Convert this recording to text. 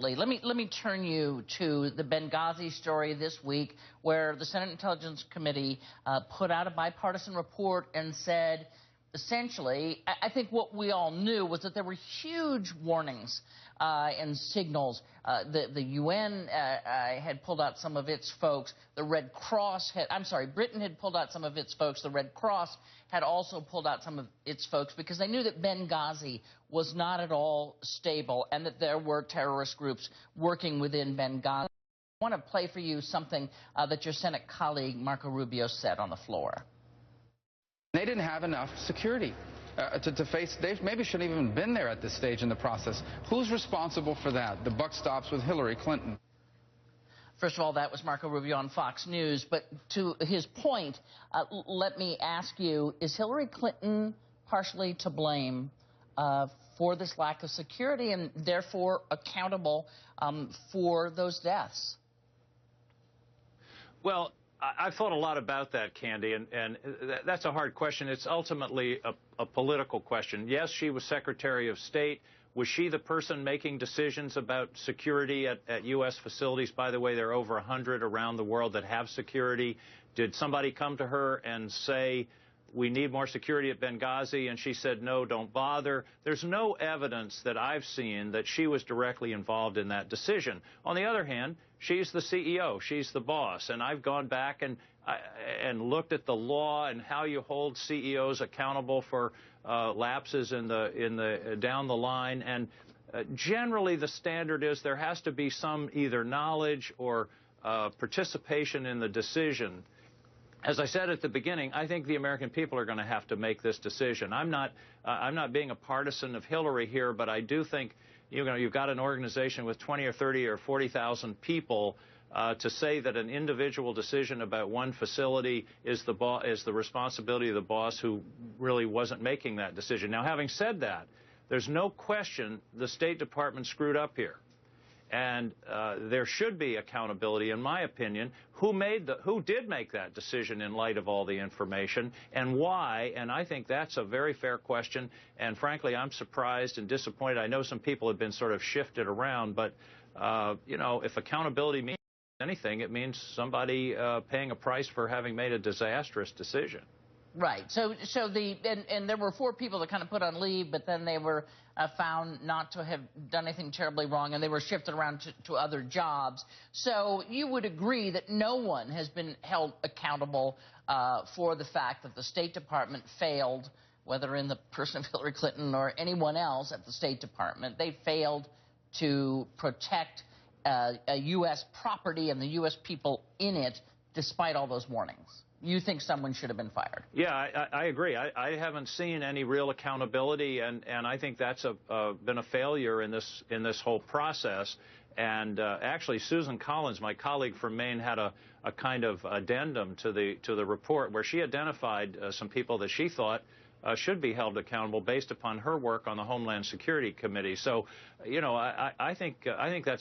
Let me turn you to the Benghazi story this week, where the Senate Intelligence Committee put out a bipartisan report and said, essentially, I think what we all knew was that there were huge warnings and signals. The UN had pulled out some of its folks. The Red Cross had, I'm sorry, Britain had pulled out some of its folks. The Red Cross had also pulled out some of its folks because they knew that Benghazi was not at all stable and that there were terrorist groups working within Benghazi. I want to play for you something that your Senate colleague Marco Rubio said on the floor. They didn't have enough security to face. They maybe shouldn't have even been there at this stage in the process. Who's responsible for that? The buck stops with Hillary Clinton. First of all, that was Marco Rubio on Fox News. But to his point, let me ask you, is Hillary Clinton partially to blame for this lack of security and therefore accountable for those deaths? Well, I've thought a lot about that, Candy, and that's a hard question. It's ultimately a political question. Yes, she was Secretary of State. Was she the person making decisions about security at U.S. facilities? By the way, there are over 100 around the world that have security. Did somebody come to her and say, we need more security at Benghazi, and she said, no, don't bother? There's no evidence that I've seen that she was directly involved in that decision. On the other hand, she's the CEO, she's the boss, and I've gone back and looked at the law and how you hold CEOs accountable for lapses down the line, and generally the standard is there has to be some either knowledge or participation in the decision. As I said at the beginning, I think the American people are going to have to make this decision. I'm not being a partisan of Hillary here, but I do think, you've got an organization with 20 or 30 or 40,000 people. To say that an individual decision about one facility is the responsibility of the boss who really wasn't making that decision. Now, having said that, there's no question the State Department screwed up here. And there should be accountability, in my opinion. Who did make that decision in light of all the information, and why? And I think that's a very fair question. And frankly, I'm surprised and disappointed. I know some people have been sort of shifted around, but if accountability means anything, it means somebody paying a price for having made a disastrous decision. Right. So there were 4 people that kind of put on leave, but then they were found not to have done anything terribly wrong, and they were shifted around to other jobs. So you would agree that no one has been held accountable for the fact that the State Department failed, whether in the person of Hillary Clinton or anyone else at the State Department. They failed to protect U.S. property and the U.S. people in it, despite all those warnings. You think someone should have been fired? Yeah, I agree. I haven't seen any real accountability, and I think that's been a failure in this whole process. And actually, Susan Collins, my colleague from Maine, had a kind of addendum to the report where she identified some people that she thought should be held accountable based upon her work on the Homeland Security Committee. So, I think that's